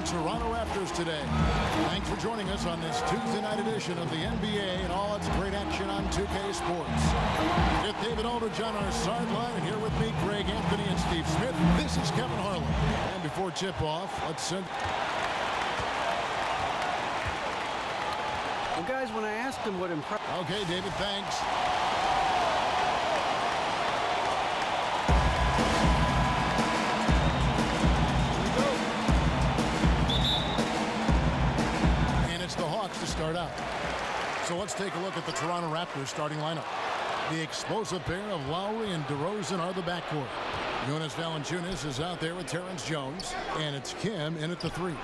Toronto Raptors today. Thanks for joining us on this Tuesday night edition of the NBA and all its great action on 2K Sports. With David Aldridge on our sideline, and here with me, Greg Anthony and Steve Smith. This is Kevin Harlan. And before tip-off, let's send... Well, guys, when I asked him what impressed... Okay, David, thanks. To start out. So let's take a look at the Toronto Raptors starting lineup. The explosive pair of Lowry and DeRozan are the backcourt. Jonas Valanciunas is out there with Terrence Jones, and it's Kim in at the 3.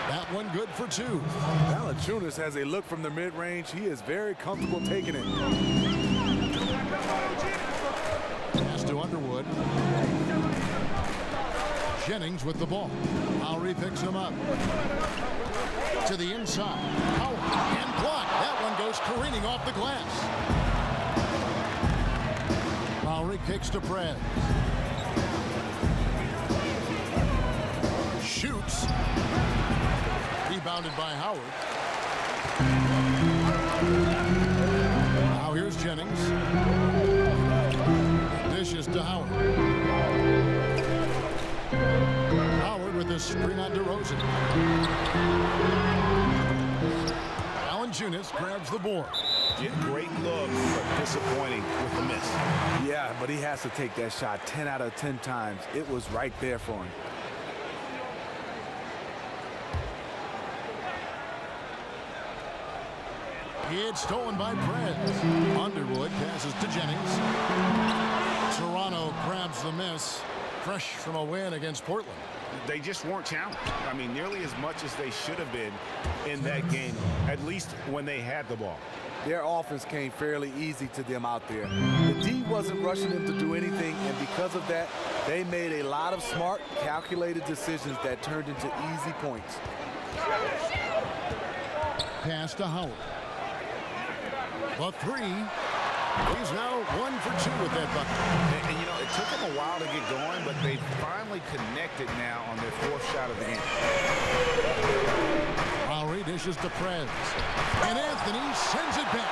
That one good for 2. Valanciunas has a look from the mid-range. He is very comfortable taking it. Pass to Underwood. Jennings with the ball. Lowry picks him up. To the inside. Howard and blocked. That one goes careening off the glass. Lowry kicks to Prez. Shoots. Rebounded by Howard. Now here's Jennings. Dishes to Howard. Howard with a screen on DeRozan. Valanciunas grabs the board. Great look, but disappointing with the miss. Yeah, but he has to take that shot 10 out of 10 times. It was right there for him. It's stolen by Prez. Underwood passes to Jennings. Toronto grabs the miss. Fresh from a win against Portland. They just weren't challenged. I mean, nearly as much as they should have been in that game, at least when they had the ball. Their offense came fairly easy to them out there. The D wasn't rushing them to do anything, and because of that, they made a lot of smart, calculated decisions that turned into easy points. Pass to Howard. The 3. He's now 1 for 2 with that bucket. And you know, it took them a while to get going, but they finally connected now on their 4th shot of the game. Lowry dishes to Prez. And Anthony sends it back.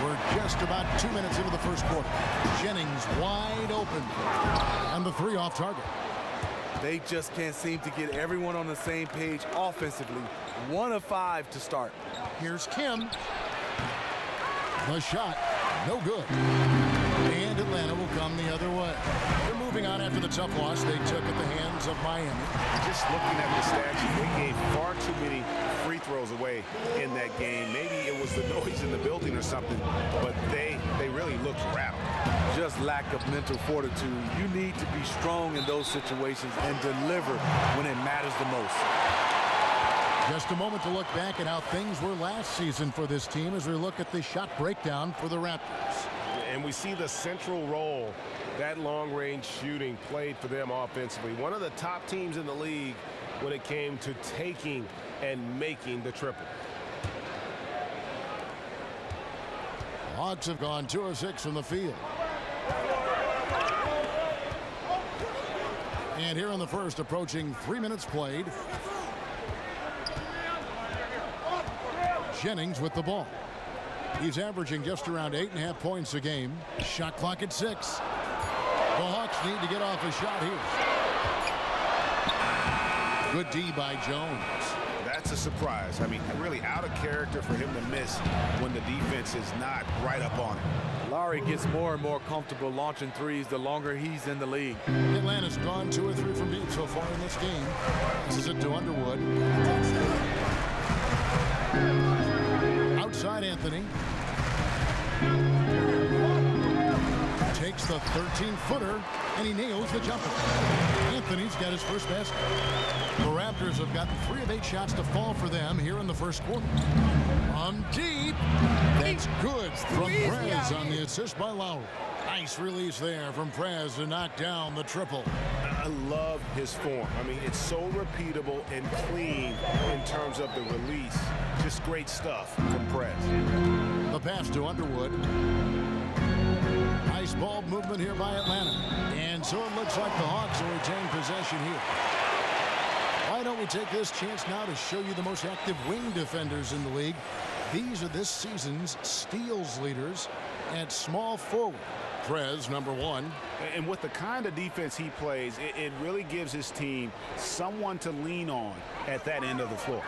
We're just about 2 minutes into the first quarter. Jennings wide open. And the 3 off target. They just can't seem to get everyone on the same page offensively. 1 of 5 to start. Here's Kim. The shot, no good. And Atlanta will come the other way. They're moving on after the tough loss they took at the hands of Miami. Just looking at the stats, they gave far too many free throws away in that game. Maybe it was the noise in the building or something, but they really looked rattled. Just lack of mental fortitude. You need to be strong in those situations and deliver when it matters the most. Just a moment to look back at how things were last season for this team as we look at the shot breakdown for the Raptors. And we see the central role that long-range shooting played for them offensively. One of the top teams in the league when it came to taking and making the triple. Hawks have gone 2 of 6 from the field. And here in the first, approaching 3 minutes played. Jennings with the ball. He's averaging just around 8.5 points a game. Shot clock at 6. The Hawks need to get off a shot here. Good D by Jones. That's a surprise. I mean, really out of character for him to miss when the defense is not right up on him. Lowry gets more and more comfortable launching threes the longer he's in the league. Atlanta's gone 2 or 3 from deep so far in this game. This is it to Underwood. Outside Anthony. Takes the 13-footer, and he nails the jumper. Anthony's got his first basket. The Raptors have gotten 3 of 8 shots to fall for them here in the first quarter. From deep. That's good from Prez on the assist by Lowry. Nice release there from Prez to knock down the triple. I love his form. I mean, it's so repeatable and clean in terms of the release. Just great stuff from Prez. The pass to Underwood. High Nice ball movement here by Atlanta. And so it looks like the Hawks will retain possession here. Why don't we take this chance now to show you the most active wing defenders in the league. These are this season's steals leaders at small forward. Prez, number 1. And with the kind of defense he plays, it really gives his team someone to lean on at that end of the floor.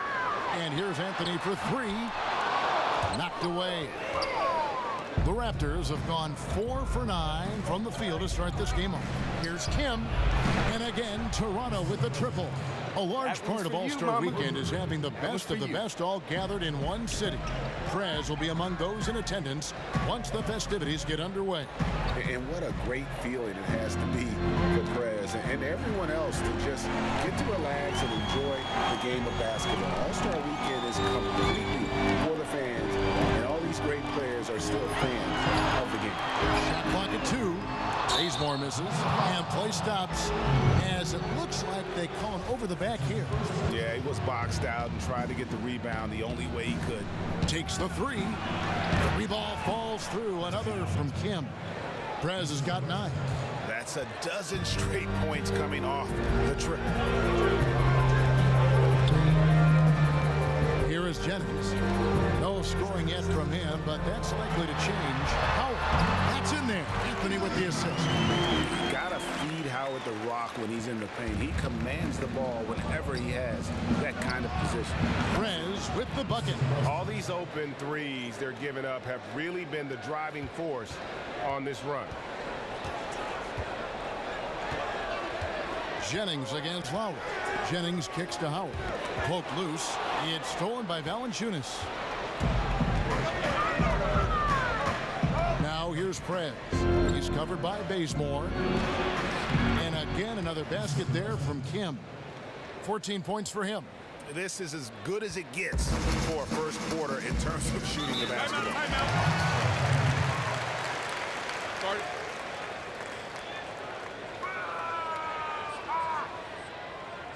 And here's Anthony for 3. Knocked away. The Raptors have gone 4 for 9 from the field to start this game off. Here's Kim. And again, Toronto with the triple. A large part of All-Star Weekend is having the best of the best all gathered in one city. Prez will be among those in attendance once the festivities get underway. And what a great feeling it has to be for Prez and everyone else to just get to relax and enjoy the game of basketball. All-Star Weekend is completely for the fans, and all these great players are still fans of the game. Shot clock at 2. Bazemore misses, and play stops as it looks like they call him over the back here. Yeah, he was boxed out and tried to get the rebound the only way he could. Takes the 3. The rebound falls through. Another from Kim. Prez has got 9. That's a dozen straight points coming off the triple. Here is Jennings. No scoring yet from him, but that's likely to change. Howard, that's in there. Anthony with the assist. You gotta feed Howard the rock when he's in the paint. He commands the ball whenever he has that kind of position. Prez with the bucket. All these open threes they're giving up have really been the driving force on this run. Jennings against Lowry. Jennings kicks to Howard. Poked loose. It's stolen by Valanciunas. Now here's Prez. He's covered by Bazemore. And again, another basket there from Kim. 14 points for him. This is as good as it gets for a first quarter in terms of shooting the basketball.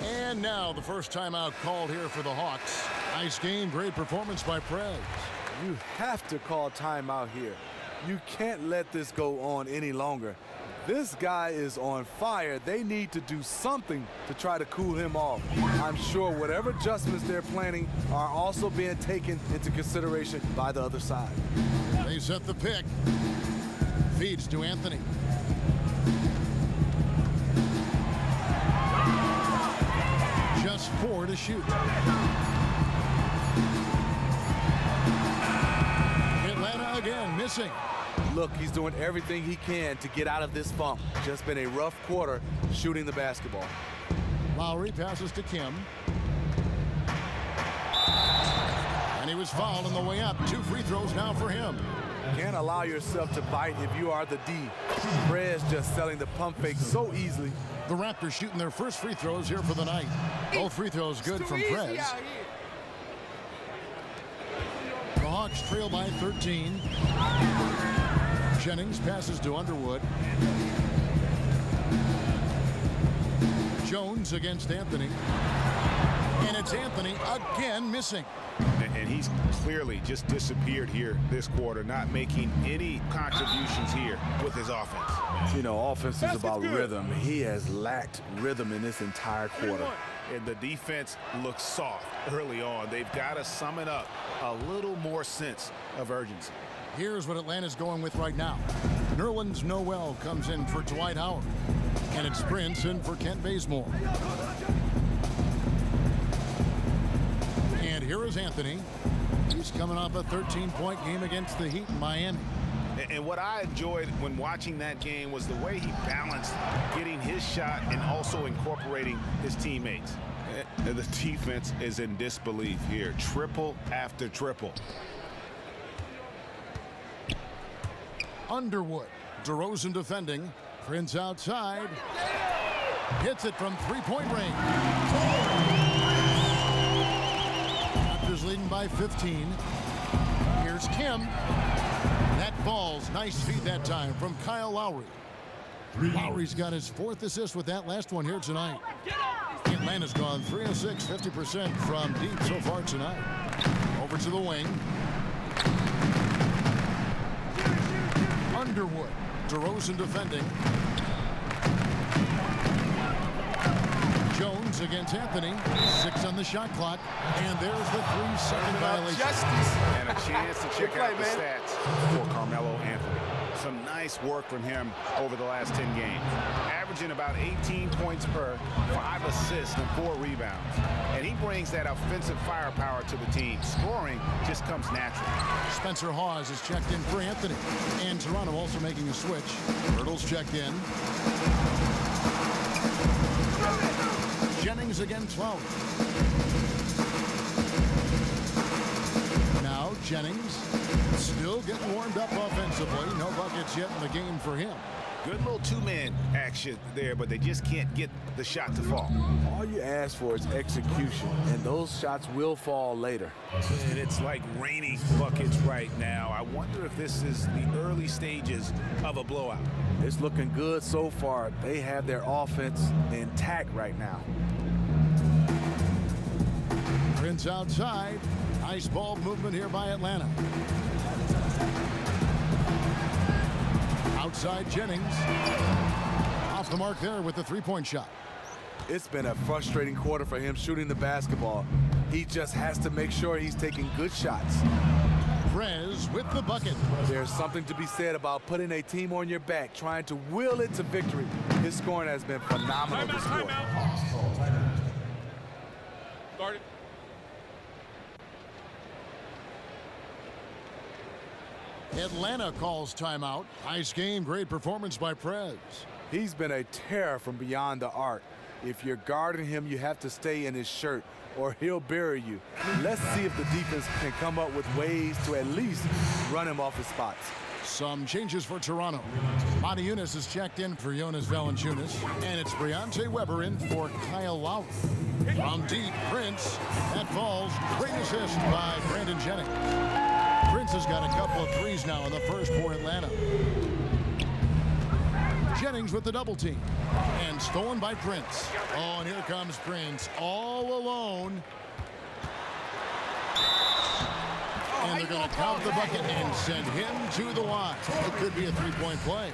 And now the first timeout called here for the Hawks. Nice game, great performance by Prez. You have to call timeout here. You can't let this go on any longer. This guy is on fire. They need to do something to try to cool him off. I'm sure whatever adjustments they're planning are also being taken into consideration by the other side. They set the pick. Feeds to Anthony. Just 4 to shoot. Atlanta again missing. Look, he's doing everything he can to get out of this funk. Just been a rough quarter shooting the basketball. Lowry passes to Kim. And he was fouled on the way up. 2 free throws now for him. Can't allow yourself to bite if you are the D. Prez just selling the pump fake so easily. The Raptors shooting their first free throws here for the night. Both free throws good from Prez. The Hawks trail by 13. Jennings passes to Underwood. Jones against Anthony. And it's Anthony again missing. And he's clearly just disappeared here this quarter, not making any contributions here with his offense. You know, offense is about rhythm. He has lacked rhythm in this entire quarter. And the defense looks soft early on. They've got to sum it up a little more sense of urgency. Here's what Atlanta's going with right now. Nerlens Noel comes in for Dwight Howard. And it's Prince in for Kent Bazemore. And here is Anthony. He's coming off a 13-point game against the Heat in Miami. And what I enjoyed when watching that game was the way he balanced getting his shot and also incorporating his teammates. The defense is in disbelief here. Triple after triple. Underwood. DeRozan defending. Prince outside. Hits it from 3-point range. Raptors leading by 15. Here's Kim. That ball's nice feed that time from Kyle Lowry. Lowry's got his 4th assist with that last one here tonight. Atlanta's gone 3 of 6, 50% from deep so far tonight. Over to the wing. Underwood. DeRozan defending. Jones against Anthony. 6 on the shot clock. And there's the 3-second violation. Justice. And a chance to check out the stats for Carmelo Anthony. Some nice work from him over the last 10 games. Averaging about 18 points per, 5 assists and 4 rebounds. And he brings that offensive firepower to the team. Scoring just comes naturally. Spencer Hawes is checked in for Anthony. And Toronto also making a switch. Hurdle's checked in. Jennings against Flowers. Now Jennings still getting warmed up offensively. No buckets yet in the game for him. Good little two-man action there, but they just can't get the shot to fall. All you ask for is execution, and those shots will fall later. And it's like raining buckets right now. I wonder if this is the early stages of a blowout. It's looking good so far. They have their offense intact right now. Prince outside. Nice ball movement here by Atlanta. Outside Jennings. Off the mark there with the three-point shot. It's been a frustrating quarter for him shooting the basketball. He just has to make sure he's taking good shots. Prez with the bucket. There's something to be said about putting a team on your back, trying to will it to victory. His scoring has been phenomenal this quarter. Guarded. Atlanta calls timeout. Nice game, great performance by Prez. He's been a terror from beyond the arc. If you're guarding him, you have to stay in his shirt or he'll bury you. Let's see if the defense can come up with ways to at least run him off his spots. Some changes for Toronto. Monty Eunice is checked in for Jonas Valanciunas, and it's Briante Weber in for Kyle Lowry. From deep, Prince. That falls. Great assist by Brandon Jennings. Prince has got a couple of threes now in the first for Atlanta. Jennings with the double team. And stolen by Prince. Oh, and here comes Prince all alone. And they're going to count the bucket and send him to the line. It could be a three-point play.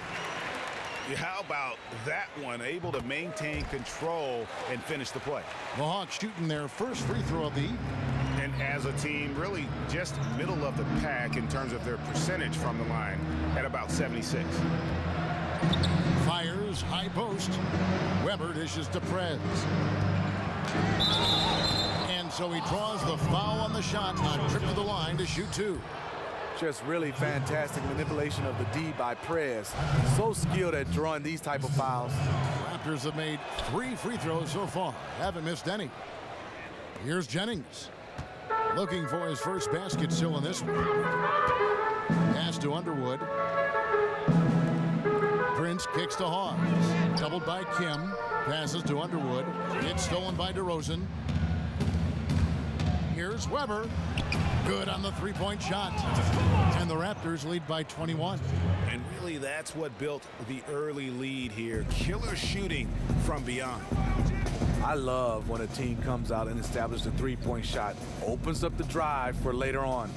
How about that one? Able to maintain control and finish the play. The Hawks shooting their first free throw of the evening. And as a team, really just middle of the pack in terms of their percentage from the line at about 76. Fires, high post. Weber dishes to Prez. And so he draws the foul on the shot, on trip to the line to shoot two. Just really fantastic manipulation of the D by Prez. So skilled at drawing these type of fouls. Raptors have made 3 free throws so far. Haven't missed any. Here's Jennings. Looking for his first basket still in this one. Pass to Underwood. Prince kicks to Hawes. Doubled by Kim. Passes to Underwood. It's stolen by DeRozan. Here's Weber. Good on the three-point shot. And the Raptors lead by 21. And really that's what built the early lead here. Killer shooting from beyond. I love when a team comes out and establishes a three-point shot. Opens up the drive for later on.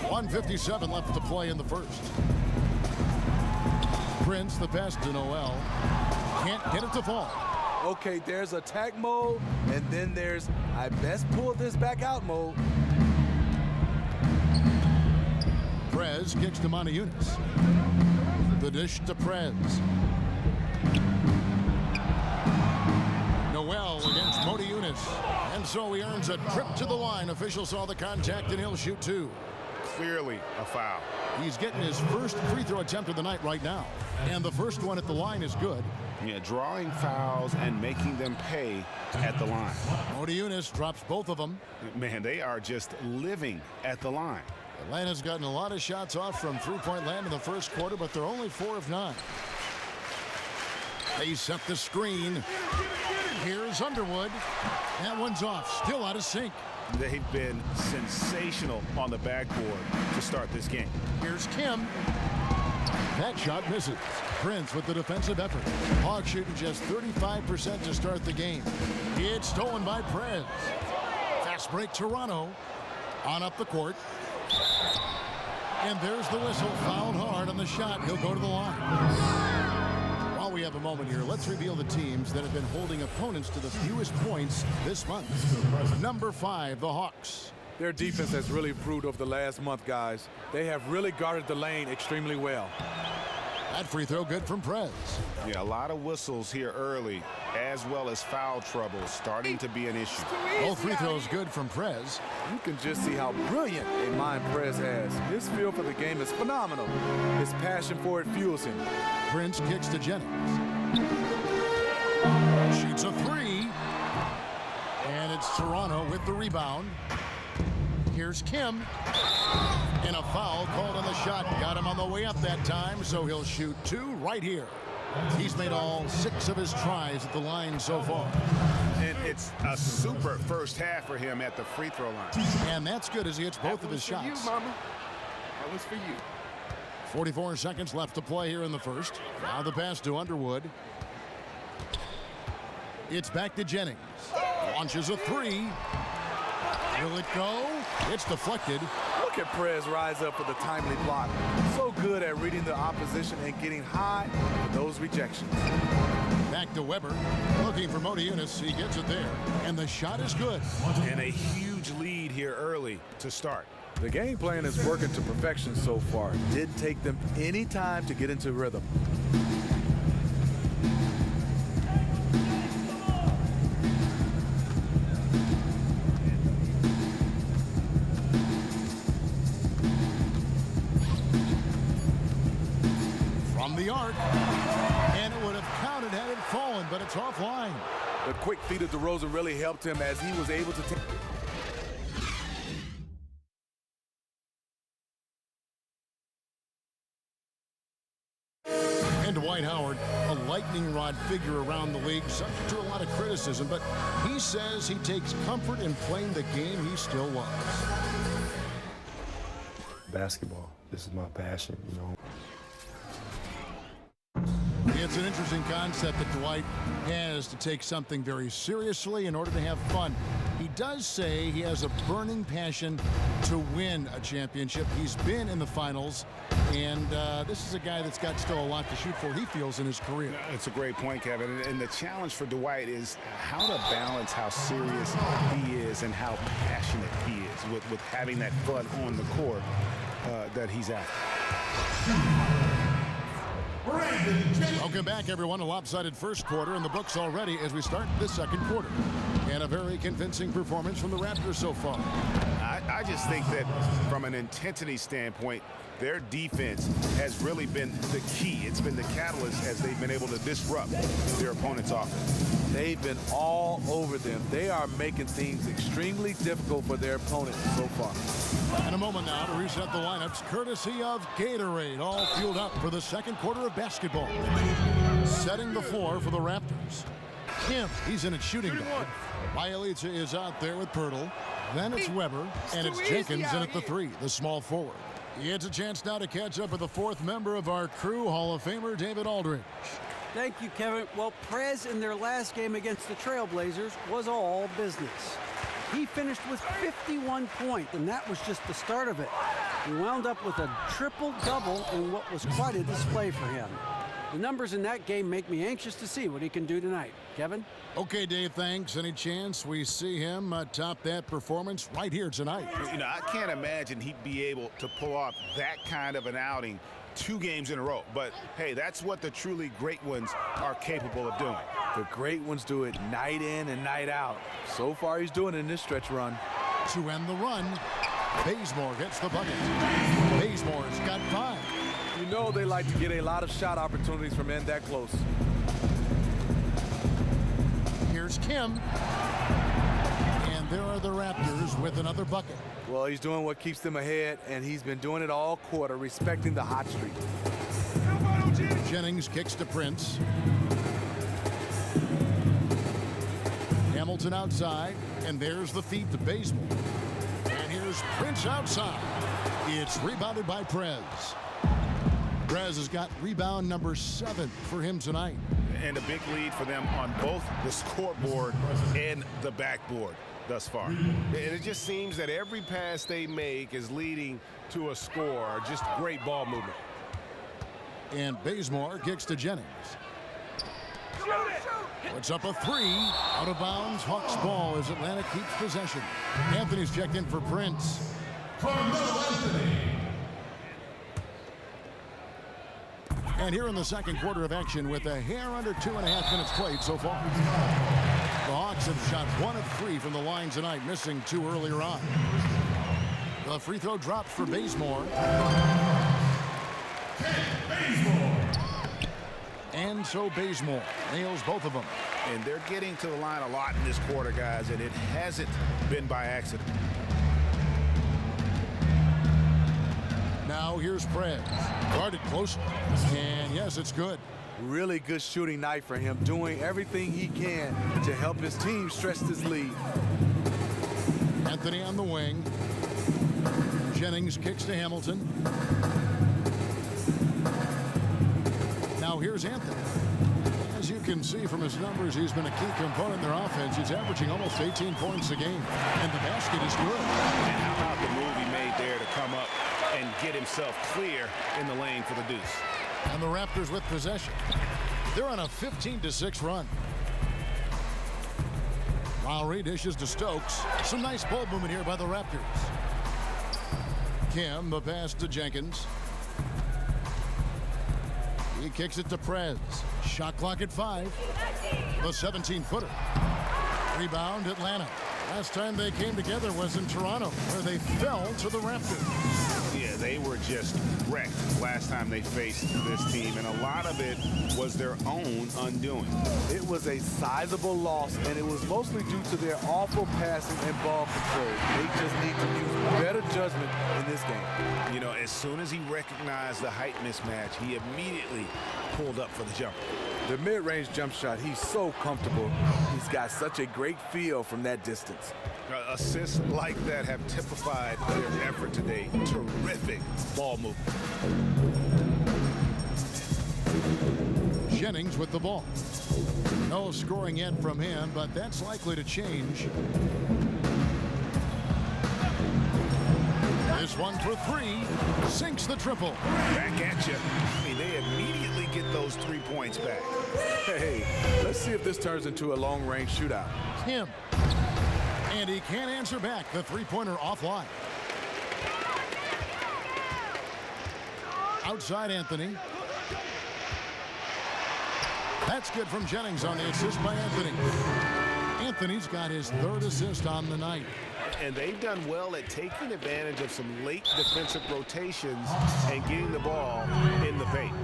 1:57 left to play in the first. Prince, the pass to Noel. Can't get it to fall. Okay, there's attack mode, and then there's I best pull this back out mode. Prez kicks to Monty Eunice. The dish to Prez. Noel against Monty Eunice. And so he earns a trip to the line. Officials saw the contact, and he'll shoot two. Clearly a foul. He's getting his first free throw attempt of the night right now. And the first one at the line is good. Yeah, drawing fouls and making them pay at the line. Monty Eunice drops both of them. Man, they are just living at the line. Atlanta's gotten a lot of shots off from three-point land in the first quarter, but they're only 4 of 9. They set the screen. Here's Underwood. That one's off. Still out of sync. They've been sensational on the backboard to start this game. Here's Kim. That shot misses. Prince with the defensive effort. Hawks shooting just 35% to start the game. It's stolen by Prez. Fast break Toronto. On up the court. And there's the whistle. Fouled hard on the shot. He'll go to the line. While we have a moment here, let's reveal the teams that have been holding opponents to the fewest points this month. Number 5, the Hawks. Their defense has really improved over the last month, guys. They have really guarded the lane extremely well. That free throw good from Prez. Yeah, a lot of whistles here early, as well as foul trouble starting to be an issue. Both free throws good from Prez. You can just see how brilliant a mind Prez has. His feel for the game is phenomenal. His passion for it fuels him. Prince kicks to Jennings. Shoots a 3. And it's Toronto with the rebound. Here's Kim. And a foul called on the shot. Got him on the way up that time, so he'll shoot 2 right here. He's made all 6 of his tries at the line so far. And it's a super first half for him at the free throw line. And that's good as he hits both of his shots. That was for you, Mama. That was for you. 44 seconds left to play here in the first. Now the pass to Underwood. It's back to Jennings. Launches a 3. Will it go? It's deflected. Look at Prez rise up for the timely block. So good at reading the opposition and getting high for those rejections. Back to Weber. Looking for Modiunas. He gets it there. And the shot is good. And a huge lead here early to start. The game plan is working to perfection so far. Didn't take them any time to get into rhythm. The arc, and it would have counted had it fallen, but it's offline. The quick feet of DeRozan really helped him as he was able to take. And Dwight Howard, a lightning rod figure around the league, subject to a lot of criticism, but he says he takes comfort in playing the game he still loves. Basketball, this is my passion, you know. It's an interesting concept that Dwight has to take something very seriously in order to have fun. He does say he has a burning passion to win a championship. He's been in the finals, and this is a guy that's got still a lot to shoot for, he feels, in his career. It's a great point, Kevin. And the challenge for Dwight is how to balance how serious he is and how passionate he is with having that fun on the court that he's at. Welcome back, everyone. A lopsided first quarter in the books already as we start the second quarter. And a very convincing performance from the Raptors so far. I just think that from an intensity standpoint, their defense has really been the key. It's been the catalyst as they've been able to disrupt their opponent's offense. They've been all over them. They are making things extremely difficult for their opponents so far. In a moment now to reset the lineups, courtesy of Gatorade, all fueled up for the second quarter of basketball. Setting the floor for the Raptors. Kim, he's in at shooting guard. Bialica is out there with Pirtle. Then it's Weber, and it's Jenkins in at the 3, the small forward. It's a chance now to catch up with the 4th member of our crew, Hall of Famer David Aldridge. Thank you, Kevin. Well, Prez in their last game against the Trailblazers was all business. He finished with 51 points, and that was just the start of it. He wound up with a triple-double in what was quite a display for him. The numbers in that game make me anxious to see what he can do tonight. Kevin? Okay, Dave, thanks. Any chance we see him top that performance right here tonight? You know, I can't imagine he'd be able to pull off that kind of an outing 2 games in a row. But, hey, that's what the truly great ones are capable of doing. The great ones do it night in and night out. So far, he's doing it in this stretch run. To end the run, Bazemore gets the bucket. Bazemore's got 5. You know they like to get a lot of shot opportunities from in that close. Here's Kim. And there are the Raptors with another bucket. Well, he's doing what keeps them ahead, and he's been doing it all quarter, respecting the hot streak. Jennings kicks to Prince. Hamilton outside, and there's the feed to Bazemore. And here's Prince outside. It's rebounded by Prez. Prez has got rebound number 7 for him tonight. And a big lead for them on both the scoreboard and the backboard. thus far. And it just seems that every pass they make is leading to a score. Just great ball movement. And Bazemore kicks to Jennings. Puts up a three. Out of bounds. Hawks ball as Atlanta keeps possession. Anthony's checked in for Prince. And here in the second quarter of action with a hair under 2.5 minutes played so far. The Hawks have shot 1 of 3 from the line tonight, missing 2 earlier on. The free throw dropped for Bazemore. And so Bazemore nails both of them. And they're getting to the line a lot in this quarter, guys, and it hasn't been by accident. Now here's Prez. Guarded close. And yes, it's good. Really good shooting night for him, doing everything he can to help his team stretch this lead. Anthony on the wing. Jennings kicks to Hamilton. Now here's Anthony. As you can see from his numbers, he's been a key component in their offense. He's averaging almost 18 points a game. And the basket is good. And how about the move he made there to come up and get himself clear in the lane for the deuce? And the Raptors with possession. They're on a 15-6 run. Lowry dishes to Stokes. Some nice ball movement here by the Raptors. Kim, the pass to Jenkins. He kicks it to Prez. Shot clock at 5. The 17-footer. Rebound, Atlanta. Last time they came together was in Toronto, where they fell to the Raptors. Yeah, they were just wrecked last time they faced this team, and a lot of it was their own undoing. It was a sizable loss, and it was mostly due to their awful passing and ball control. They just need to use better judgment in this game. You know, as soon as he recognized the height mismatch, he immediately pulled up for the jumper. The mid-range jump shot, he's so comfortable. He's got such a great feel from that distance. Assists like that have typified their effort today. Terrific ball movement. Jennings with the ball. No scoring yet from him, but that's likely to change. This one for 3. Sinks the triple. Back at you. I mean, they immediately get those 3 points back. Hey, let's see if this turns into a long-range shootout. Him. And he can't answer back. The three-pointer offline. Outside Anthony. That's good from Jennings on the assist by Anthony. Anthony's got his 3rd assist on the night. And they've done well at taking advantage of some late defensive rotations and getting the ball in the paint.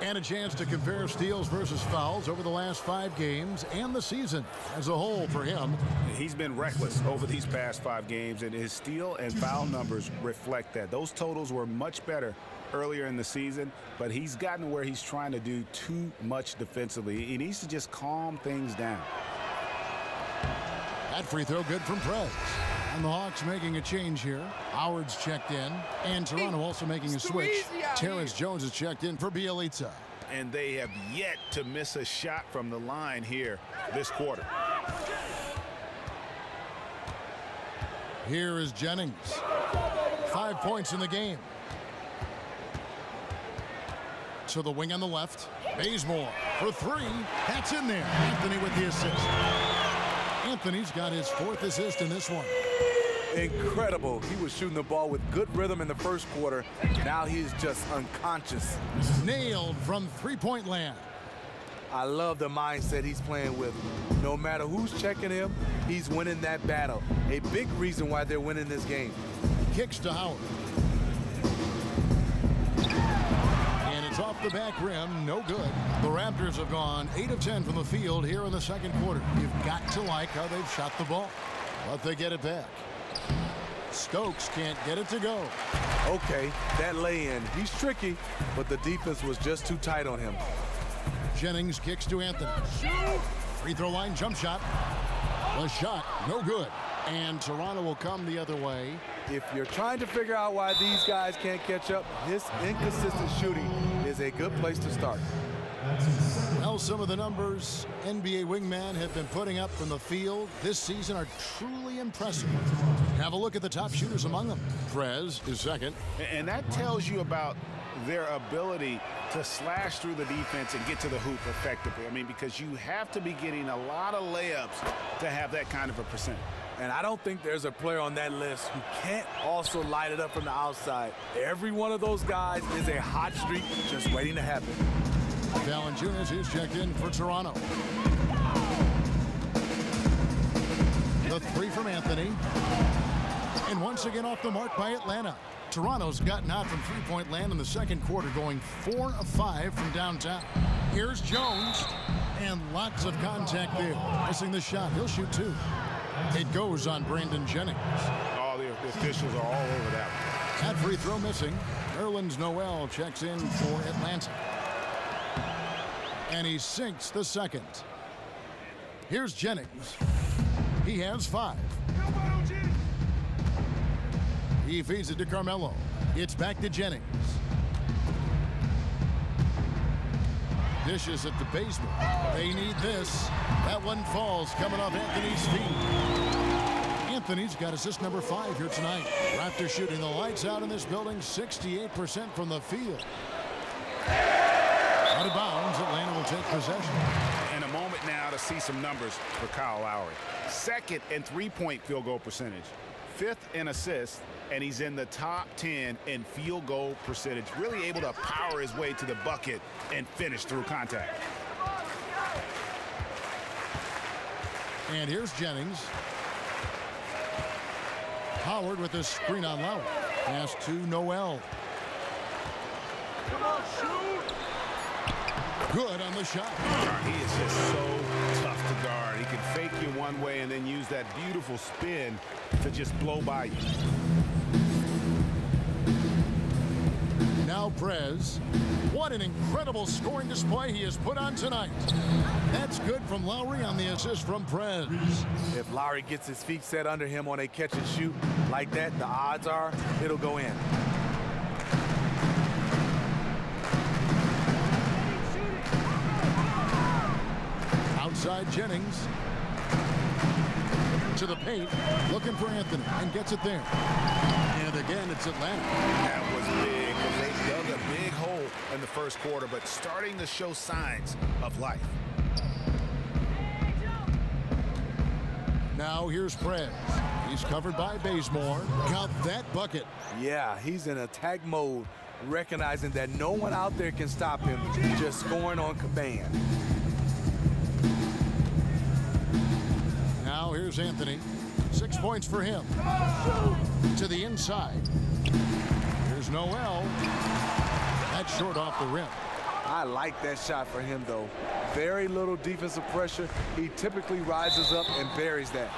And a chance to compare steals versus fouls over the last 5 games and the season as a whole for him. He's been reckless over these past 5 games, and his steal and foul numbers reflect that. Those totals were much better earlier in the season, but he's gotten where he's trying to do too much defensively. He needs to just calm things down. That free throw good from Prez. And the Hawks making a change here. Howard's checked in. And Toronto also making a switch. Terrence Jones is checked in for Bielitsa. And they have yet to miss a shot from the line here this quarter. Here is Jennings. 5 points in the game. To the wing on the left. Bazemore for 3. That's in there. Anthony with the assist. Anthony's got his 4th assist in this one. Incredible. He was shooting the ball with good rhythm in the first quarter. Now he's just unconscious. Nailed from three-point land. I love the mindset he's playing with. No matter who's checking him, he's winning that battle. A big reason why they're winning this game. Kicks to Howard. And it's off the back rim. No good. The Raptors have gone 8 of 10 from the field here in the second quarter. You've got to like how they've shot the ball. But they get it back. Stokes can't get it to go. Okay, that lay-in. He's tricky, but the defense was just too tight on him. Jennings kicks to Anthony. Free throw line jump shot. The shot, no good. And Toronto will come the other way. If you're trying to figure out why these guys can't catch up, his inconsistent shooting is a good place to start. Well, some of the numbers NBA wingmen have been putting up from the field this season are truly impressive. Have a look at the top shooters among them. Prez is second. And that tells you about their ability to slash through the defense and get to the hoop effectively. I mean, because you have to be getting a lot of layups to have that kind of a percentage. And I don't think there's a player on that list who can't also light it up from the outside. Every one of those guys is a hot streak just waiting to happen. Valanciunas is checked in for Toronto. The three from Anthony. And once again off the mark by Atlanta. Toronto's gotten out from three-point land in the second quarter, going 4 of 5 from downtown. Here's Jones. And lots of contact there. Missing the shot. He'll shoot two. It goes on Brandon Jennings. All the officials are all over that one. That free throw missing. Nerlens Noel checks in for Atlanta. And he sinks the second. Here's Jennings. He has 5. He feeds it to Carmelo. It's back to Jennings. Dishes at the basement. They need this. That one falls coming off Anthony's feet. Anthony's got assist number 5 here tonight. Raptors shooting the lights out in this building, 68% from the field. Out of bounds, Atlanta will take possession. And a moment now to see some numbers for Kyle Lowry. Second in three-point field goal percentage. 5th in assists, and he's in the top 10 in field goal percentage. Really able to power his way to the bucket and finish through contact. And here's Jennings. Howard with a screen on Lowry. Pass to Noel. Come on, shoot! Good on the shot. He is just so tough to guard. He can fake you one way and then use that beautiful spin to just blow by you. Now Prez. What an incredible scoring display he has put on tonight. That's good from Lowry on the assist from Prez. If Lowry gets his feet set under him on a catch and shoot like that, the odds are it'll go in. Outside Jennings. To the paint, looking for Anthony, and gets it there. And again, it's Atlanta. That was big. They dug a big hole in the first quarter, but starting to show signs of life. Now here's Prez. He's covered by Bazemore. Got that bucket. Yeah, he's in attack mode, recognizing that no one out there can stop him, just scoring on command. Now here's Anthony. 6 points for him. To the inside. Here's Noel. That's short off the rim. I like that shot for him, though. Very little defensive pressure. He typically rises up and buries that.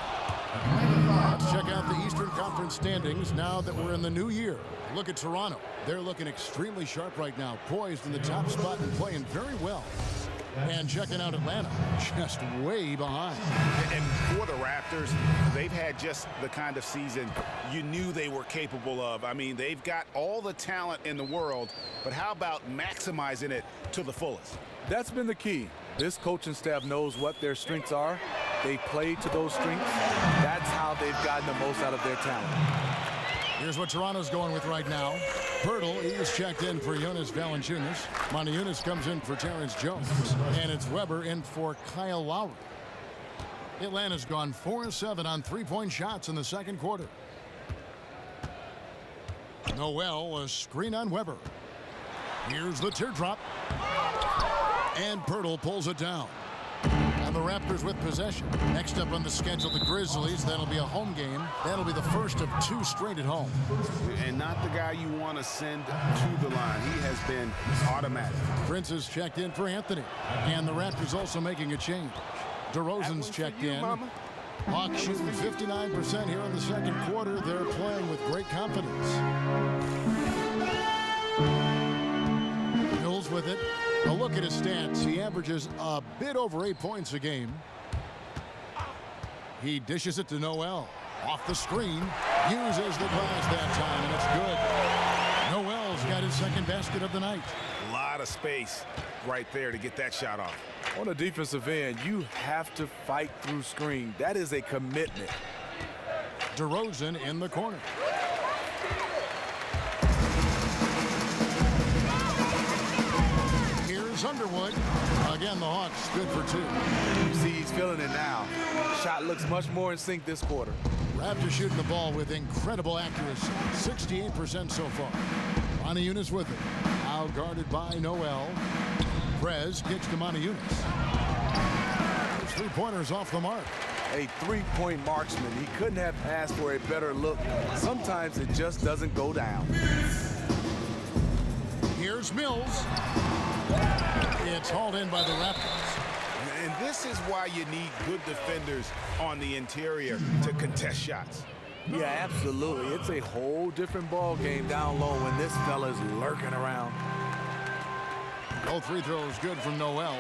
Let's check out the Eastern Conference standings now that we're in the new year. Look at Toronto. They're looking extremely sharp right now, poised in the top spot and playing very well. And checking out Atlanta, just way behind. And for the Raptors, they've had just the kind of season you knew they were capable of. I mean, they've got all the talent in the world, but how about maximizing it to the fullest? That's been the key. This coaching staff knows what their strengths are. They play to those strengths. That's how they've gotten the most out of their talent. Here's what Toronto's going with right now. Pirtle, he is checked in for Jonas Valanciunas. Montejunas comes in for Terrence Jones. And it's Weber in for Kyle Lowry. Atlanta's gone 4-7 on three-point shots in the second quarter. Noel, a screen on Weber. Here's the teardrop. And Pirtle pulls it down. And the Raptors with possession. Next up on the schedule, the Grizzlies. That'll be a home game. That'll be the first of 2 straight at home. And not the guy you want to send to the line. He has been automatic. Prince is checked in for Anthony. And the Raptors also making a change. DeRozan's checked in. Hawks shooting 59% here in the second quarter. They're playing with great confidence. Hills with it. A look at his stats. He averages a bit over 8 points a game. He dishes it to Noel. Off the screen. Uses the glass that time, and it's good. Noel's got his second basket of the night. A lot lot of space right there to get that shot off. On the defensive end, you have to fight through screen. That is a commitment. DeRozan in the corner. Here's Underwood. Again, the Hawks good for two. You see he's feeling it now. Shot looks much more in sync this quarter. Raptors shooting the ball with incredible accuracy. 68% so far. Montejunas with it. Now guarded by Noel. Prez kicks to Montejunas. Those three-pointers off the mark. A three-point marksman. He couldn't have asked for a better look. Sometimes it just doesn't go down. Here's Mills. It's hauled in by the Raptors. And this is why you need good defenders on the interior to contest shots. Yeah, absolutely. It's a whole different ball game down low when this fella's lurking around. Both free throws good from Noel.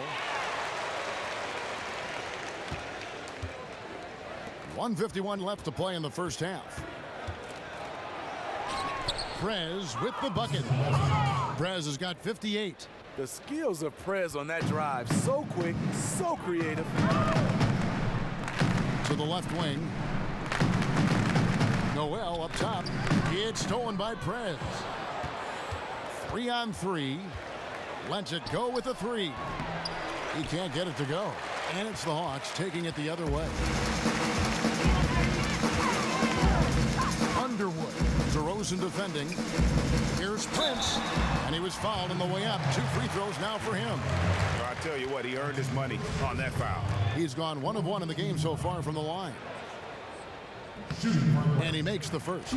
1:51 left to play in the first half. Prez with the bucket. Prez has got 58. The skills of Prez on that drive, so quick, so creative. To the left wing. Noel up top. It's stolen by Prez. 3-on-3. Lets it go with a three. He can't get it to go. And it's the Hawks taking it the other way. Underwood. DeRozan defending. Here's Prince. And he was fouled on the way up. 2 free throws now for him. Well, I tell you what, he earned his money on that foul. He's gone 1 of 1 in the game so far from the line. And he makes the first.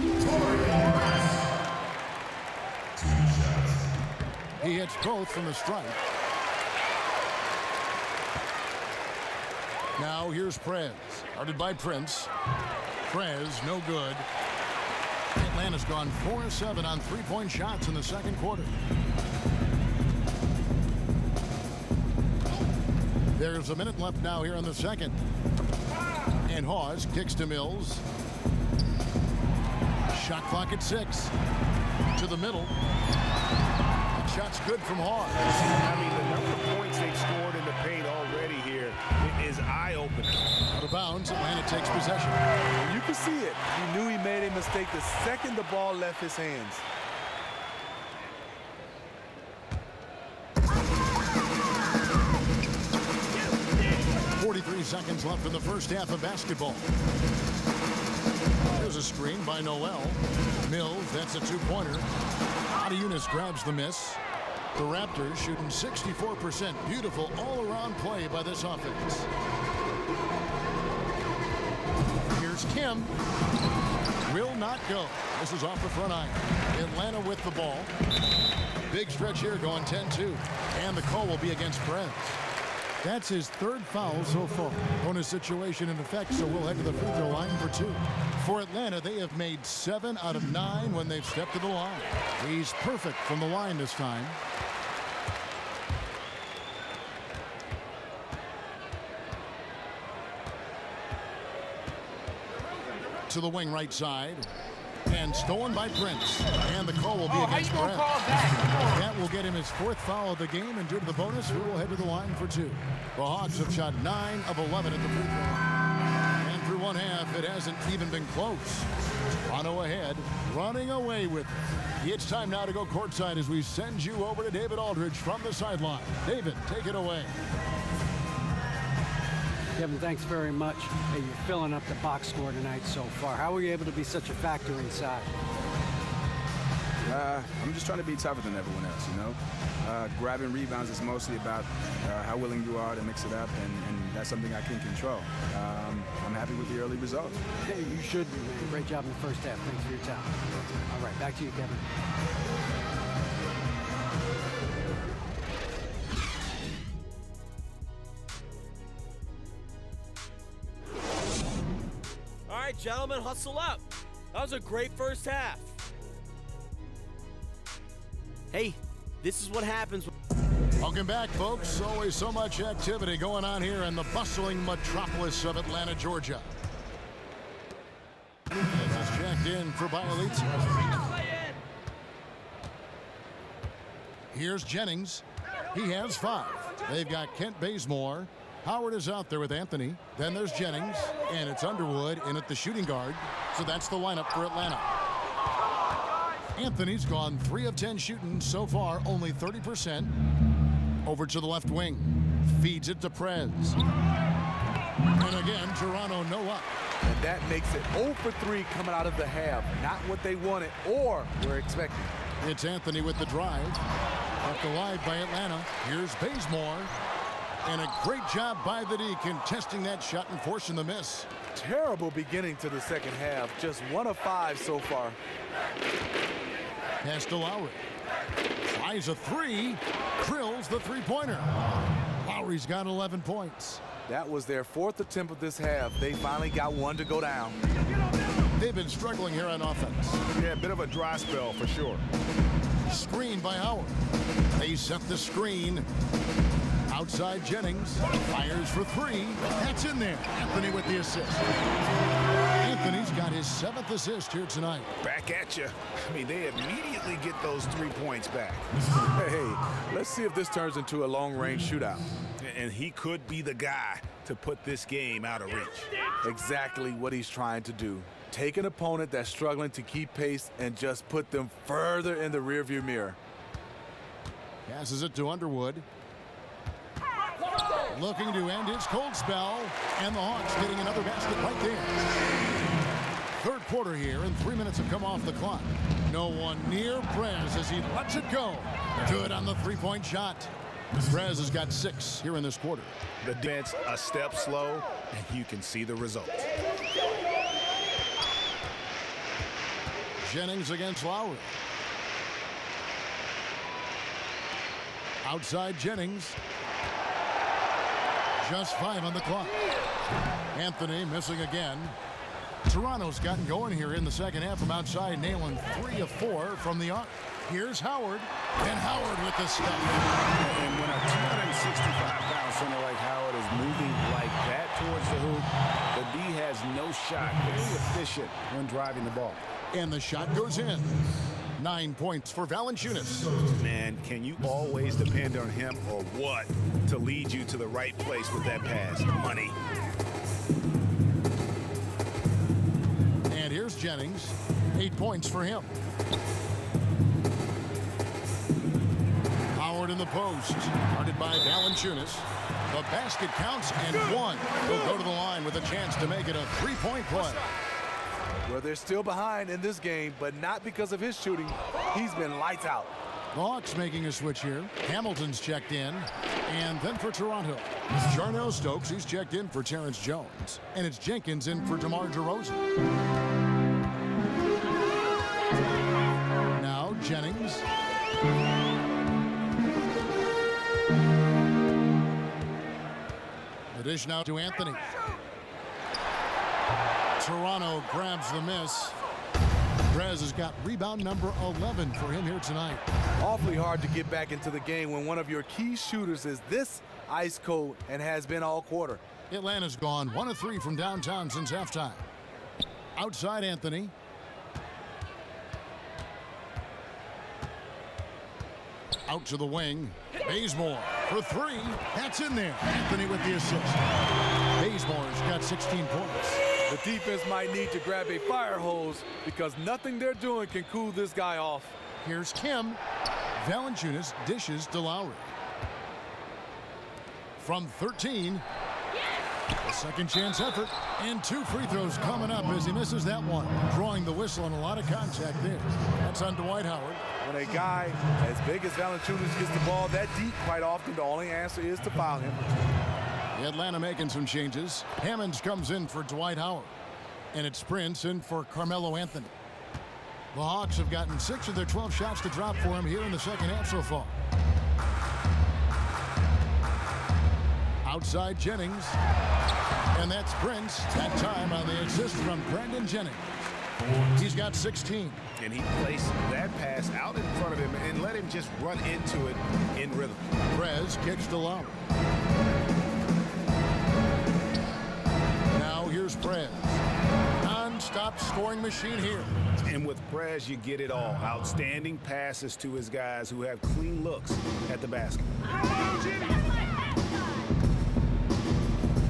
He hits both from the stripe. Now here's Prez. Guarded by Prince. Prez, no good. Atlanta's gone 4-7 on three-point shots in the second quarter. There's a minute left now here in the second. And Hawes kicks to Mills. Shot clock at 6. To the middle. That shot's good from Hawes. I mean, the number of points they've scored in the paint already here is eye-opening. Out of bounds, Atlanta takes possession. You can see it. He knew he made a mistake the second the ball left his hands. Seconds left in the first half of basketball. There's a screen by Noel. Mills, that's a two-pointer. Montejunas grabs the miss. The Raptors shooting 64%. Beautiful all-around play by this offense. Here's Kim. Will not go. This is off the front iron. Atlanta with the ball. Big stretch here going 10-2. And the call will be against Prez. That's his third foul so far. Bonus situation in effect, so we'll head to the free throw line for 2. For Atlanta, they have made 7 out of 9 when they've stepped to the line. He's perfect from the line this time. To the wing right side. And stolen by Prince. And the call will be against Prez. That will get him his 4th foul of the game, and due to the bonus, we will head to the line for 2. The Hawks have shot 9 of 11 at the free throw. And through one half, it hasn't even been close. Toronto ahead, running away with it. It's time now to go courtside as we send you over to David Aldridge from the sideline. David, take it away. Kevin, thanks very much. Hey, you're filling up the box score tonight so far. How were you able to be such a factor inside? I'm just trying to be tougher than everyone else, you know. Grabbing rebounds is mostly about how willing you are to mix it up, and that's something I can control. I'm happy with the early results. Hey, you should be, man. Great job in the first half. Thanks for your time. All right, back to you, Kevin. All right, gentlemen, hustle up. That was a great first half. Hey, this is what happens. Welcome back, folks. Always so much activity going on here in the bustling metropolis of Atlanta, Georgia. This is checked in for Bielitsa. Here's Jennings. He has 5. They've got Kent Bazemore. Howard is out there with Anthony. Then there's Jennings, and it's Underwood in at the shooting guard. So that's the lineup for Atlanta. Anthony's gone 3 of 10 shooting so far, only 30%. Over to the left wing. Feeds it to Prez. And again, Toronto no up. And that makes it 0 for 3 coming out of the half. Not what they wanted or were expecting. It's Anthony with the drive. Left wide by Atlanta. Here's Bazemore. And a great job by the D contesting that shot and forcing the miss. Terrible beginning to the second half. Just 1 of 5 so far. Pass to Lowry. Tries a 3. Drills the three-pointer. Lowry's got 11 points. That was their 4th attempt of this half. They finally got one to go down. They've been struggling here on offense. Yeah, a bit of a dry spell for sure. Screen by Howard. They set the screen. Outside Jennings. Fires for 3. That's in there. Anthony with the assist. Anthony's got his 7th assist here tonight. Back at you. I mean, they immediately get those 3 points back. Hey, let's see if this turns into a long-range shootout. And he could be the guy to put this game out of reach. Exactly what he's trying to do. Take an opponent that's struggling to keep pace and just put them further in the rearview mirror. Passes it to Underwood. Looking to end his cold spell. And the Hawks getting another basket right there. Third quarter here, and 3 minutes have come off the clock. No one near Prez as he lets it go. Good on the three-point shot. Prez has got 6 here in this quarter. The defense a step slow, and you can see the results. Jennings against Lowry. Outside Jennings. Just 5 on the clock. Anthony missing again. Toronto's gotten going here in the second half from outside, nailing 3 of 4 from the arc. Here's Howard, and Howard with the stuff. And when a 265-pound center like Howard is moving like that towards the hoop, the D has no shot. Very efficient when driving the ball. And the shot goes in. 9 points for Valanciunas. Man, can you always depend on him or what to lead you to the right place with that pass? Money. And here's Jennings. 8 points for him. Howard in the post. Guarded by Valanciunas. The basket counts and 1. He'll go to the line with a chance to make it a 3-point play. Well, they're still behind in this game, but not because of his shooting. He's been lights out. The Hawks making a switch here. Hamilton's checked in. And then for Toronto, Jarnell Stokes, he's checked in for Terrence Jones. And it's Jenkins in for DeMar DeRozan. Now Jennings. The dish now to Anthony. Toronto grabs the miss. Prez has got rebound number 11 for him here tonight. Awfully hard to get back into the game when one of your key shooters is this ice cold and has been all quarter. Atlanta's gone 1 of 3 from downtown since halftime. Outside Anthony. Out to the wing. Bazemore for 3. That's in there. Anthony with the assist. Bazemore's got 16 points. The defense might need to grab a fire hose because nothing they're doing can cool this guy off. Here's Kim. Valanciunas dishes to Lowry. From 13. A second chance effort. And 2 free throws coming up as he misses that one. Drawing the whistle and a lot of contact there. That's on Dwight Howard. When a guy as big as Valanciunas gets the ball that deep, quite often the only answer is to foul him. Atlanta making some changes. Hammonds comes in for Dwight Howard. And it's Prince in for Carmelo Anthony. The Hawks have gotten 6 of their 12 shots to drop for him here in the second half so far. Outside Jennings. And that's Prince. That time on the assist from Brandon Jennings. He's got 16. And he placed that pass out in front of him and let him just run into it in rhythm. Prez kicks to Lowry. Now here's Prez. Non-stop top scoring machine here. And with Prez, you get it all. Outstanding passes to his guys who have clean looks at the basket.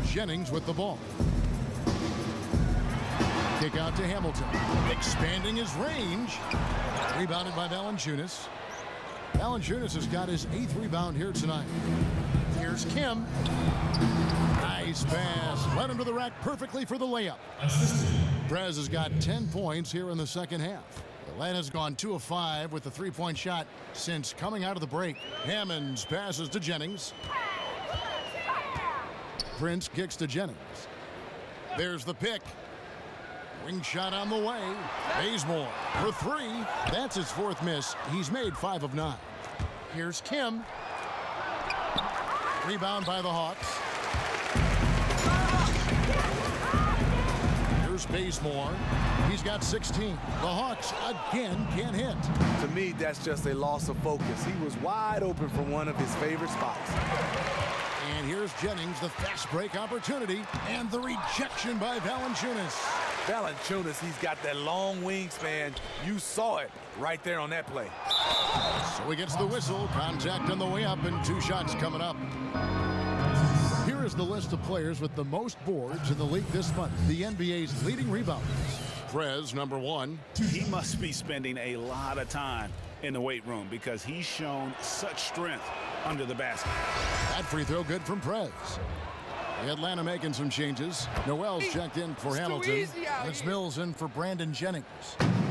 Jennings with the ball. Kick out to Hamilton. Expanding his range. Rebounded by Valanciunas. Valanciunas has got his 8th rebound here tonight. Here's Kim. Nice pass. Led him to the rack perfectly for the layup. Prez has got 10 points here in the second half. Atlanta's gone 2 of 5 with the three-point shot since coming out of the break. Hammonds passes to Jennings. Prince kicks to Jennings. There's the pick. Wing shot on the way. Bazemore for 3. That's his 4th miss. He's made 5 of 9. Here's Kim. Rebound by the Hawks. Here's Bazemore. He's got 16. The Hawks again can't hit. To me, that's just a loss of focus. He was wide open from one of his favorite spots. And here's Jennings, the fast break opportunity, and the rejection by Valanciunas. Valanciunas, he's got that long wingspan. You saw it right there on that play. So he gets the whistle, contact on the way up, and 2 shots coming up. Here is the list of players with the most boards in the league this month. The NBA's leading rebounders. Prez, number 1. He must be spending a lot of time in the weight room because he's shown such strength under the basket. That free throw good from Prez. Atlanta making some changes. Noel's checked in for Hamilton. It's Mills in for Brandon Jennings.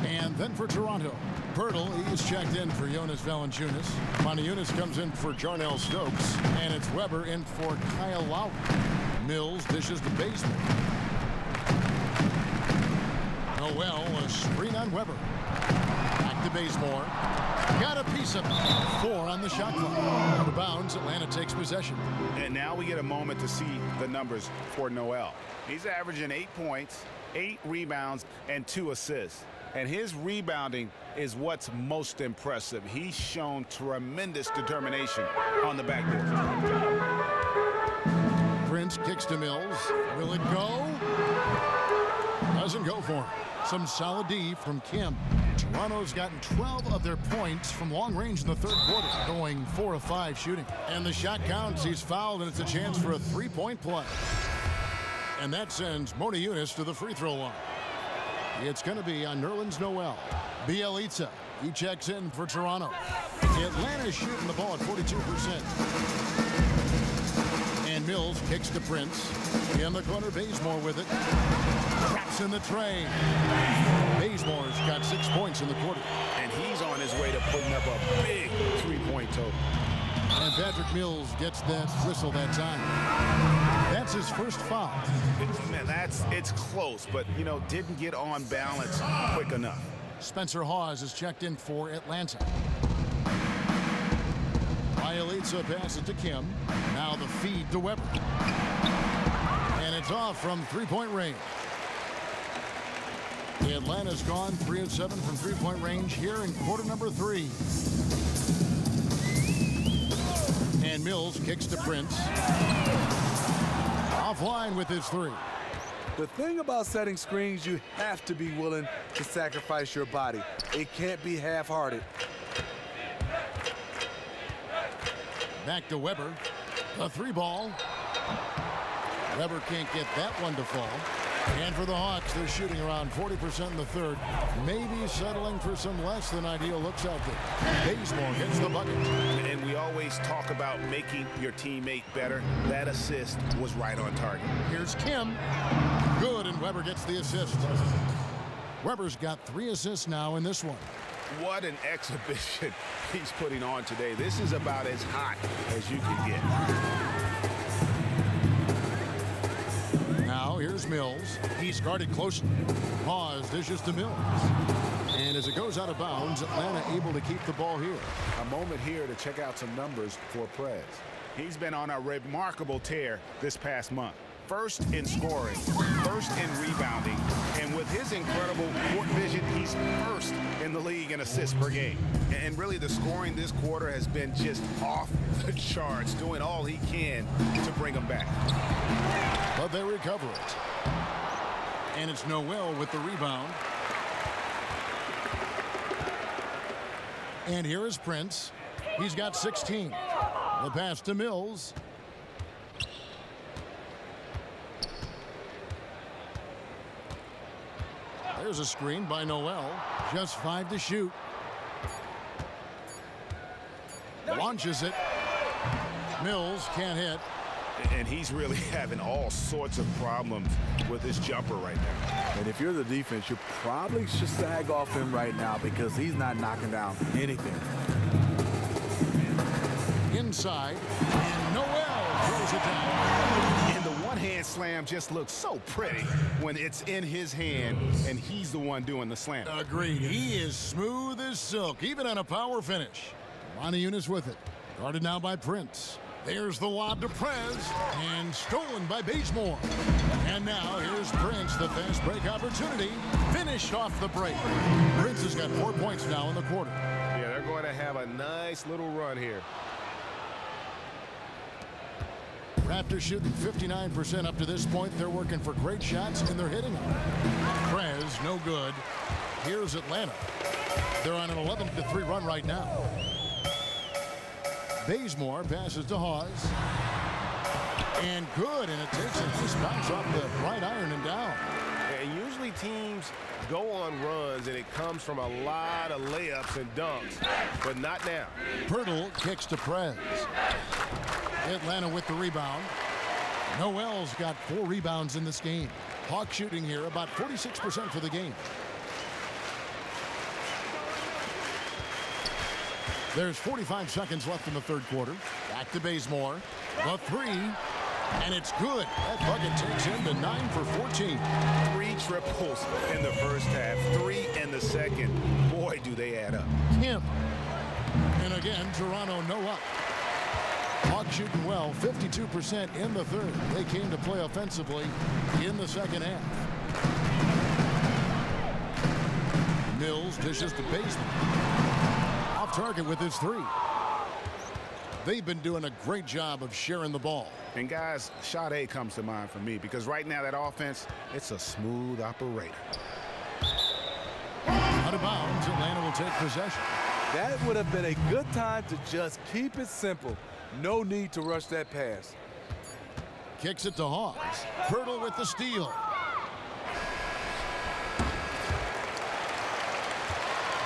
And then for Toronto, Pirtle, he's checked in for Jonas Valanciunas. Moniunas comes in for Jarnell Stokes. And it's Weber in for Kyle Lowry. Mills dishes to Bazemore. Noel, a screen on Weber. Back to Bazemore. Got a piece of it. 4 on the shot clock. Out of bounds, Atlanta takes possession. And now we get a moment to see the numbers for Noel. He's averaging 8 points, 8 rebounds, and 2 assists. And his rebounding is what's most impressive. He's shown tremendous determination on the backboard. Prince kicks to Mills. Will it go? Doesn't go for him. Some solid D from Kim. Toronto's gotten 12 of their points from long range in the 3rd quarter, going 4 of 5 shooting. And the shot counts. He's fouled, and it's a chance for a 3-point play. And that sends Moniunas to the free throw line. It's going to be on Nerlens Noel. Bjelica, he checks in for Toronto. Atlanta's shooting the ball at 42%. And Mills kicks to Prince. In the corner, Bazemore with it. Traps in the tray. Bazemore's got 6 points in the quarter. And he's on his way to putting up a big 3-point total. And Patrick Mills gets that whistle that time. That's his first foul. Man, it's close, but, didn't get on balance quick enough. Spencer Hawes is checked in for Atlanta. Bjelica passes to Kim. Now the feed to Weber. And it's off from 3-point range. Atlanta's gone 3 of 7 from 3-point range here in quarter number 3. And Mills kicks to Prince. Offline with his 3. The thing about setting screens, you have to be willing to sacrifice your body. It can't be half-hearted. Back to Weber. The 3-ball. Weber can't get that one to fall. And for the Hawks, they're shooting around 40% in the 3rd. Maybe settling for some less than ideal looks out there. Bazemore hits the bucket. And we always talk about making your teammate better. That assist was right on target. Here's Kim. Good, and Weber gets the assist. Weber's got 3 assists now in this one. What an exhibition he's putting on today. This is about as hot as you can get. Now here's Mills. He's guarded closely. Hawes dishes to Mills. And as it goes out of bounds, Atlanta able to keep the ball here. A moment here to check out some numbers for Prez. He's been on a remarkable tear this past month. First in scoring, first in rebounding, and with his incredible court vision, he's first in the league in assists per game. And really the scoring this quarter has been just off the charts, doing all he can to bring them back. But they recover it. And it's Noel with the rebound. And here is Prince. He's got 16. The pass to Mills. There's a screen by Noel. Just 5 to shoot. Launches it. Mills can't hit. And he's really having all sorts of problems with his jumper right now. And if you're the defense, you probably should sag off him right now because he's not knocking down anything. Inside, and Noel throws it down. And the one-hand slam just looks so pretty when it's in his hand and he's the one doing the slam. Agreed. He is smooth as silk, even on a power finish. Moniunas with it. Guarded now by Prince. There's the lob to Prez, and stolen by Bazemore. And now here's Prince, the fast break opportunity. Finished off the break. Prince has got 4 points now in the quarter. Yeah, they're going to have a nice little run here. Raptors shooting 59% up to this point. They're working for great shots, and they're hitting them. Prez, no good. Here's Atlanta. They're on an 11-3 run right now. Bazemore passes to Hawes. And good, and it takes a nice bounce off the right iron and down. And usually teams go on runs, and it comes from a lot of layups and dunks, but not now. Pirtle kicks to Prez. Atlanta with the rebound. Noel's got 4 rebounds in this game. Hawk shooting here about 46% for the game. There's 45 seconds left in the third quarter. Back to Bazemore. The 3, and it's good. That bucket takes him to 9 for 14. 3 triples in the first half, 3 in the second. Boy, do they add up. Kim. And again, Toronto no up. Hawks shooting well, 52% in the third. They came to play offensively in the second half. Mills dishes to Bazemore. Off target with his 3. They've been doing a great job of sharing the ball. And guys, shot A comes to mind for me because right now that offense, it's a smooth operator. Out of bounds, Atlanta will take possession. That would have been a good time to just keep it simple. No need to rush that pass. Kicks it to Hawes. Pirtle with the steal.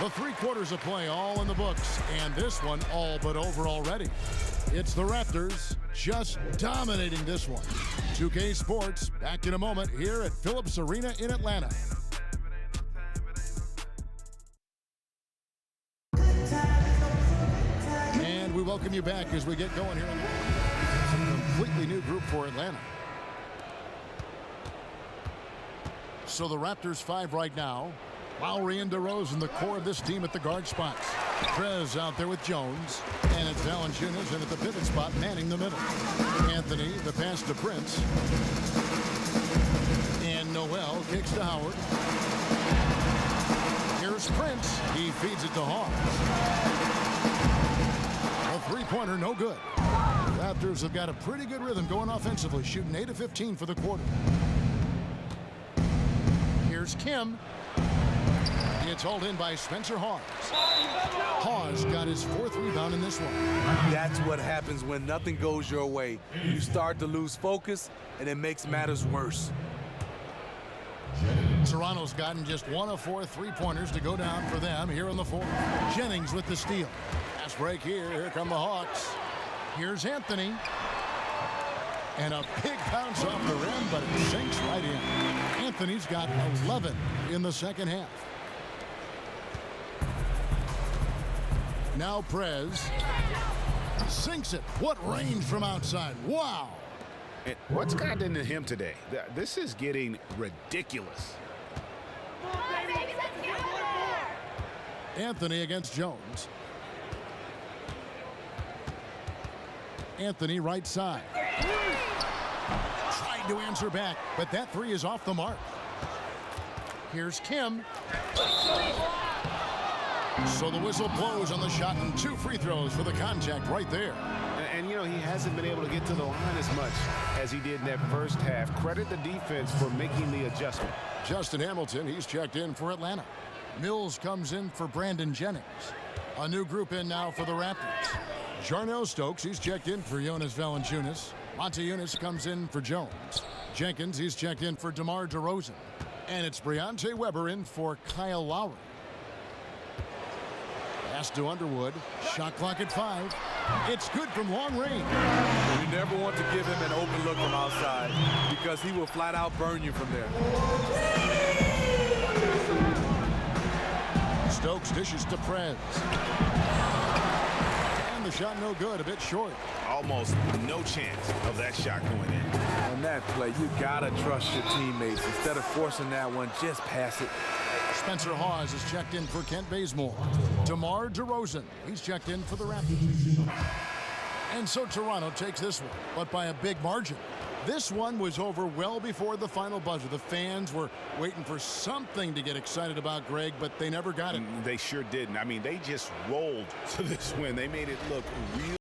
The 3 quarters of play all in the books, and this one all but over already. It's the Raptors just dominating this one. 2K Sports back in a moment here at Phillips Arena in Atlanta. And we welcome you back as we get going here. It's a completely new group for Atlanta. So the Raptors 5 right now. Lowry and DeRozan, the core of this team at the guard spots. Prez out there with Jones. And it's Valanciunas in at the pivot spot, manning the middle. Anthony, the pass to Prince. And Noel kicks to Howard. Here's Prince. He feeds it to Hawes. A 3-pointer, no good. The Raptors have got a pretty good rhythm going offensively, shooting 8 of 15 for the quarter. Here's Kim. It's hauled in by Spencer Hawes. Hawes got his 4th rebound in this one. That's what happens when nothing goes your way. You start to lose focus, and it makes matters worse. Toronto's gotten just 1 of 4 3-pointers to go down for them here in the fourth. Jennings with the steal. Fast break here. Here come the Hawks. Here's Anthony. And a big bounce off the rim, but it sinks right in. Anthony's got 11 in the second half. Now Prez sinks it. What range from outside. Wow. And what's gotten into him today? This is getting ridiculous. Anthony against Jones. Anthony right side. Tried to answer back, but that 3 is off the mark. Here's Kim. So the whistle blows on the shot, and 2 free throws for the contact right there. And you you know, he hasn't been able to get to the line as much as he did in that first half. Credit the defense for making the adjustment. Justin Hamilton, he's checked in for Atlanta. Mills comes in for Brandon Jennings. A new group in now for the Raptors. Jarnell Stokes, he's checked in for Jonas Valanciunas. Montezumas comes in for Jones. Jenkins, he's checked in for DeMar DeRozan. And it's Briante Weber in for Kyle Lowry. Pass to Underwood. Shot clock at 5. It's good from long range. You never want to give him an open look from outside because he will flat out burn you from there. Stokes dishes to Prez. And the shot no good, a bit short. Almost no chance of that shot going in. On that play, you gotta trust your teammates. Instead of forcing that one, just pass it. Spencer Hawes is checked in for Kent Bazemore. DeMar DeRozan, he's checked in for the Raptors. And so Toronto takes this one, but by a big margin. This one was over well before the final buzzer. The fans were waiting for something to get excited about, Greg, but they never got it. They sure didn't. I mean, they just rolled to this win. They made it look real.